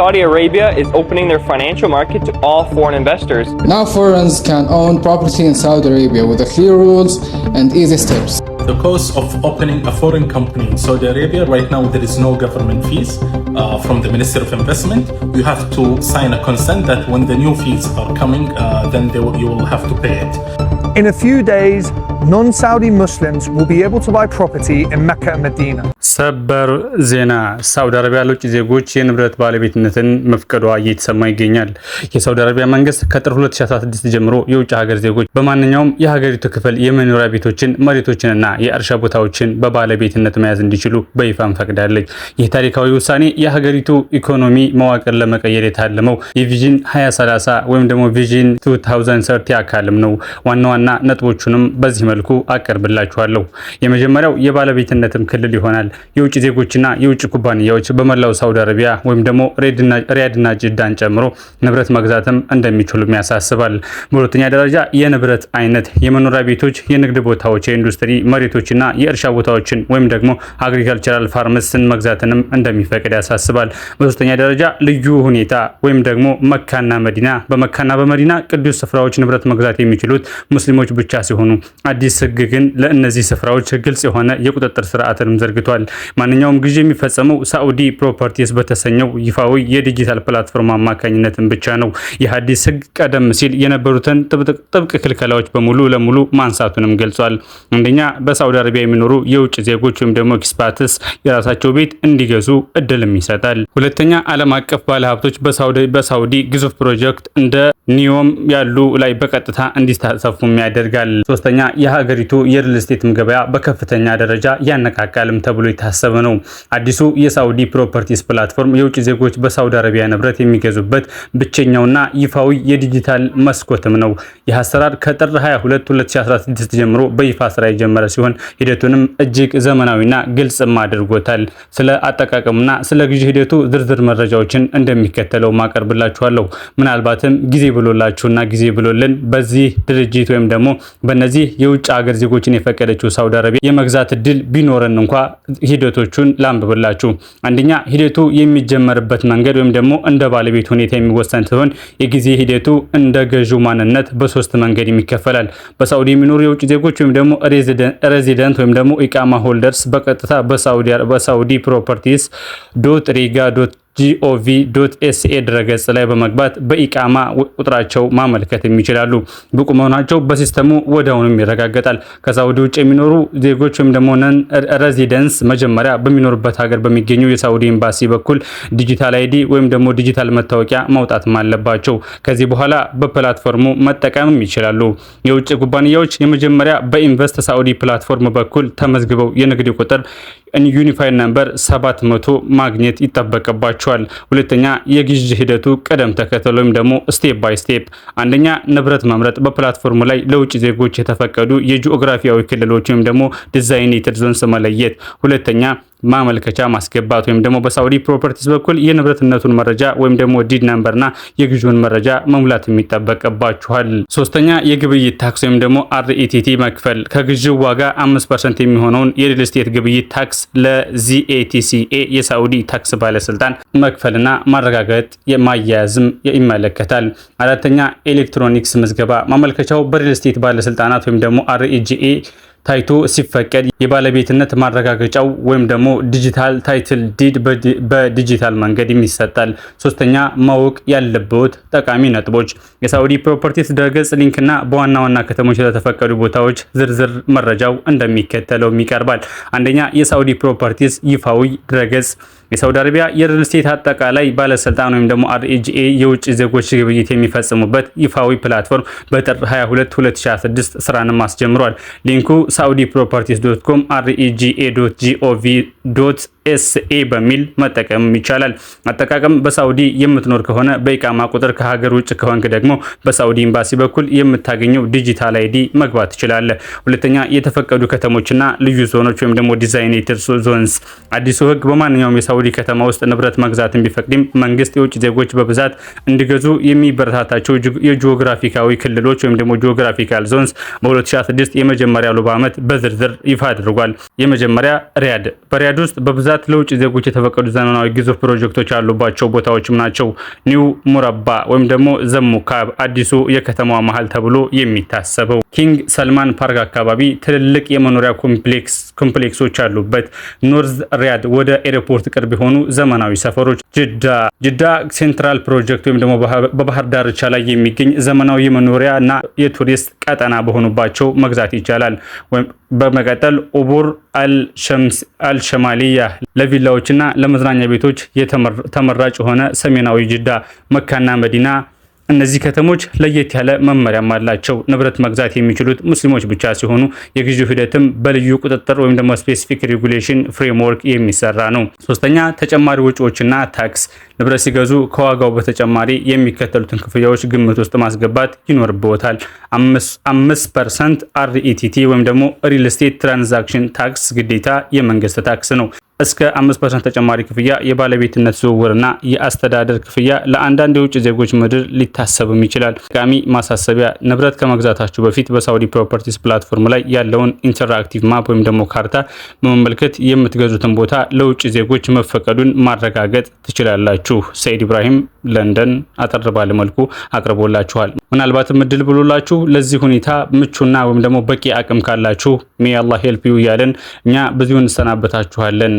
Saudi Arabia is opening their financial market to all foreign investors. Now foreigners can own property in Saudi Arabia with the clear rules and easy steps. The cost of opening a foreign company in Saudi Arabia, right now there is no government fees from the Ministry of Investment. You have to sign a consent that when the new fees are coming, then you will have to pay it. In a few days, non-Saudi Muslims will be able to buy property in Mecca and Medina. ሰበር ዜና ሳውዲ አረቢያ ለውጭ ዜጎች የንብረት ባለቤትነትን መፍቀዷ እየተሰማ ይገኛል። የሳውዲ አረቢያ መንግስት ከጥር 2016 ጀምሮ የውጭ ሀገር ዜጎች በማንኛውም የሀገሪቱ ክፍል የመኖሪያ ቤቶችን፣ መሬቶችንና የእርሻ ቦታዎችን በባለቤትነት መያዝ እንዲችሉ በይፋም ፈቅዳለች። ይህ ታሪካዊ ውሳኔ የሀገሪቱ ኢኮኖሚ መዋቅር ለመቀየር የታለመው የቪዥን 2030 ወይም ደግሞ ቪዥን 2030 አካልም ነው። ዋና ዋና ነጥቦቹንም በዚህ መልኩ አቀርብላችኋለሁ። የመጀመሪያው የባለቤትነትም ክልል ይሆናል። የውጭ ዜጎችና የውጭ ኩባንያዎች በመላው ሳውዲ አረቢያ ወይም ደግሞ ሪያድና ጅዳን ጨምሮ ንብረት መግዛትም እንደሚችሉም ያሳስባል። በሁለተኛ ደረጃ የንብረት አይነት የመኖሪያ ቤቶች፣ የንግድ ቦታዎች፣ የኢንዱስትሪ መሬቶችና የእርሻ ቦታዎችን ወይም ደግሞ አግሪካልቸራል ፋርምስን መግዛትንም እንደሚፈቅድ ያሳስባል። በሶስተኛ ደረጃ ልዩ ሁኔታ ወይም ደግሞ መካና መዲና፣ በመካና በመዲና ቅዱስ ስፍራዎች ንብረት መግዛት የሚችሉት ሙስሊሞች ብቻ ሲሆኑ አዲስ ህግ ግን ለእነዚህ ስፍራዎች ግልጽ የሆነ የቁጥጥር ስርዓትንም ዘርግቷል። ማንኛውም ግዢ የሚፈጸመው ሳኡዲ ፕሮፐርቲስ በተሰኘው ይፋዊ የዲጂታል ፕላትፎርም አማካኝነትን ብቻ ነው። የሐዲስ ህግ ቀደም ሲል የነበሩትን ጥብቅ ክልከላዎች በሙሉ ለሙሉ ማንሳቱንም ገልጿል። አንደኛ በሳውዲ አረቢያ የሚኖሩ የውጭ ዜጎች ወይም ደግሞ ኤክስፓትስ የራሳቸው ቤት እንዲገዙ እድልም ይሰጣል። ሁለተኛ ዓለም አቀፍ ባለሀብቶች በሳውዲ ግዙፍ ፕሮጀክት እንደ ኒዮም ያሉ ላይ በቀጥታ እንዲሳተፉም ያደርጋል። ሶስተኛ የሀገሪቱ የሪል ስቴት ገበያ በከፍተኛ ደረጃ ያነቃቃልም ተብሎ የታሰበ ነው። አዲሱ የሳውዲ ፕሮፐርቲስ ፕላትፎርም የውጭ ዜጎች በሳውዲ አረቢያ ንብረት የሚገዙበት ብቸኛውና ይፋዊ የዲጂታል መስኮትም ነው። ይህ አሰራር ከጥር 22 2016 ጀምሮ በይፋ ስራ የጀመረ ሲሆን ሂደቱንም እጅግ ዘመናዊና ግልጽም አድርጎታል። ስለ አጠቃቀሙና ስለ ግዢ ሂደቱ ዝርዝር መረጃዎችን እንደሚከተለው ማቀርብላችኋለሁ። ምናልባትም ጊዜ ብሎላችሁና ጊዜ ብሎልን በዚህ ድርጅት ወይም ደግሞ በነዚህ የውጭ ሀገር ዜጎችን የፈቀደችው ሳውዲ አረቢያ የመግዛት እድል ቢኖረን እንኳ ሂደቶቹን ላንብብላችሁ። አንደኛ ሂደቱ የሚጀመርበት መንገድ ወይም ደግሞ እንደ ባለቤት ሁኔታ የሚወሰን ሲሆን የጊዜ ሂደቱ እንደ ገዢው ማንነት በሶስት መንገድ ይከፈላል። በሳውዲ የሚኖሩ የውጭ ዜጎች ወይም ደግሞ ሬዚደንት ወይም ደግሞ ኢቃማ ሆልደርስ በቀጥታ በሳውዲ ፕሮፐርቲስ ሪጋ gov.sa ድረገጽ ላይ በመግባት በኢቃማ ቁጥራቸው ማመልከት የሚችላሉ። ብቁ መሆናቸው በሲስተሙ ወዲያውኑ ይረጋገጣል። ከሳውዲ ውጭ የሚኖሩ ዜጎች ወይም ደግሞ ነን ሬዚደንስ መጀመሪያ በሚኖሩበት ሀገር በሚገኙ የሳውዲ ኤምባሲ በኩል ዲጂታል አይዲ ወይም ደግሞ ዲጂታል መታወቂያ ማውጣትም አለባቸው። ከዚህ በኋላ በፕላትፎርሙ መጠቀምም ይችላሉ። የውጭ ኩባንያዎች የመጀመሪያ በኢንቨስት ሳውዲ ፕላትፎርም በኩል ተመዝግበው የንግድ ቁጥር ዩኒፋይድ ነምበር 700 ማግኘት ይጠበቅባቸዋል። ሁለተኛ የግዢ ሂደቱ ቅደም ተከተል ወይም ደግሞ ስቴፕ ባይ ስቴፕ። አንደኛ ንብረት መምረጥ፣ በፕላትፎርሙ ላይ ለውጭ ዜጎች የተፈቀዱ የጂኦግራፊያዊ ክልሎች ወይም ደግሞ ዲዛይኔትድ ዞንስ መለየት። ሁለተኛ ማመልከቻ ማስገባት ወይም ደግሞ በሳውዲ ፕሮፐርቲስ በኩል የንብረትነቱን መረጃ ወይም ደግሞ ዲድ ነምበርና የግዢውን መረጃ መሙላት የሚጠበቅባችኋል። ሶስተኛ የግብይት ታክስ ወይም ደግሞ አርኢቲቲ መክፈል። ከግዢው ዋጋ 5% የሚሆነውን የሪል ስቴት ግብይት ታክስ ለዚኤቲሲኤ የሳውዲ ታክስ ባለስልጣን መክፈልና ማረጋገጥ ማያያዝም ይመለከታል። አራተኛ ኤሌክትሮኒክስ ምዝገባ። ማመልከቻው በሪል ስቴት ባለስልጣናት ወይም ደግሞ አርኢጂኤ ታይቶ ሲፈቀድ የባለቤትነት ማረጋገጫው ወይም ደግሞ ዲጂታል ታይትል ዲድ በዲጂታል መንገድ ይሰጣል። ሶስተኛ ማወቅ ያለበት ጠቃሚ ነጥቦች የሳውዲ ፕሮፐርቲስ ድረገጽ ሊንክና በዋና ዋና ከተሞች ለተፈቀዱ ቦታዎች ዝርዝር መረጃው እንደሚከተለው ይቀርባል። አንደኛ የሳውዲ ፕሮፐርቲስ ይፋዊ ድረገጽ የሳውዲ አረቢያ የሪል ስቴት አጠቃላይ ባለስልጣን ወይም ደግሞ አርኤጂኤ የውጭ ዜጎች ግብይት የሚፈጽሙበት ይፋዊ ፕላትፎርም በጥር 22 2016 ስራንም አስጀምሯል። ሊንኩ saudiproperties.com rega.gov.sa በሚል መጠቀም ይቻላል። አጠቃቀም በሳውዲ የምትኖር ከሆነ በኢቃማ ቁጥር፣ ከሀገር ውጭ ከሆንክ ደግሞ በሳውዲ ኤምባሲ በኩል የምታገኘው ዲጂታል አይዲ መግባት ትችላለህ። ሁለተኛ የተፈቀዱ ከተሞችና ልዩ ዞኖች ወይም ደግሞ ዲዛይኔትድ ዞንስ። አዲሱ ህግ በማንኛውም የሳውዲ ከተማ ውስጥ ንብረት መግዛትን ቢፈቅድም መንግስት የውጭ ዜጎች በብዛት እንዲገዙ የሚበረታታቸው የጂኦግራፊካዊ ክልሎች ወይም ደግሞ ጂኦግራፊካል ዞንስ በ2016 የመጀመሪያ ሩብ ዓመት በዝርዝር ይፋ አድርጓል። የመጀመሪያ ሪያድ። በሪያድ ውስጥ በብዛት በብዛት ለውጭ ዜጎች የተፈቀዱ ዘመናዊ ግዙፍ ፕሮጀክቶች ያሉባቸው ቦታዎችም ናቸው። ኒው ሙረባ ወይም ደግሞ ዘሙካብ አዲሱ የከተማዋ መሃል ተብሎ የሚታሰበው ኪንግ ሰልማን ፓርክ አካባቢ ትልልቅ የመኖሪያ ኮምፕሌክሶች ያሉበት፣ ኖርዝ ሪያድ ወደ ኤርፖርት ቅርብ የሆኑ ዘመናዊ ሰፈሮች፣ ጅዳ ሴንትራል ፕሮጀክት ወይም ደግሞ በባህር ዳርቻ ላይ የሚገኝ ዘመናዊ የመኖሪያ እና የቱሪስት ቀጠና በሆኑባቸው መግዛት ይቻላል። በመቀጠል ኡቡር አልሸማሊያ ለቪላዎችና ለመዝናኛ ቤቶች ተመራጭ የሆነ ሰሜናዊ ጅዳ፣ መካና መዲና። እነዚህ ከተሞች ለየት ያለ መመሪያም አላቸው። ንብረት መግዛት የሚችሉት ሙስሊሞች ብቻ ሲሆኑ የግዢው ሂደትም በልዩ ቁጥጥር ወይም ደግሞ ስፔሲፊክ ሬጉሌሽን ፍሬምወርክ የሚሰራ ነው። ሶስተኛ ተጨማሪ ወጪዎችና ታክስ። ንብረት ሲገዙ ከዋጋው በተጨማሪ የሚከተሉትን ክፍያዎች ግምት ውስጥ ማስገባት ይኖርብዎታል። 5% RETT ወይም ደግሞ ሪል ስቴት ትራንዛክሽን ታክስ ግዴታ የመንግስት ታክስ ነው። እስከ 5% ተጨማሪ ክፍያ የባለቤትነት ዝውውርና የአስተዳደር ክፍያ ለአንዳንድ የውጭ ዜጎች ምድር ሊታሰብም ይችላል። ቃሚ ማሳሰቢያ፣ ንብረት ከመግዛታችሁ በፊት በሳውዲ ፕሮፐርቲስ ፕላትፎርም ላይ ያለውን ኢንተራክቲቭ ማፕ ወይም ደግሞ ካርታ በመመልከት የምትገዙትን ቦታ ለውጭ ዜጎች መፈቀዱን ማረጋገጥ ትችላላችሁ። ሰይድ ኢብራሂም ለንደን አጠር ባለ መልኩ አቅርቦላችኋል። ምናልባትም እድል ብሎላችሁ ለዚህ ሁኔታ ምቹና ወይም ደግሞ በቂ አቅም ካላችሁ ሜይ አላህ ሄልፕ ዩ እያለን እኛ ብዙ እንሰናበታችኋለን።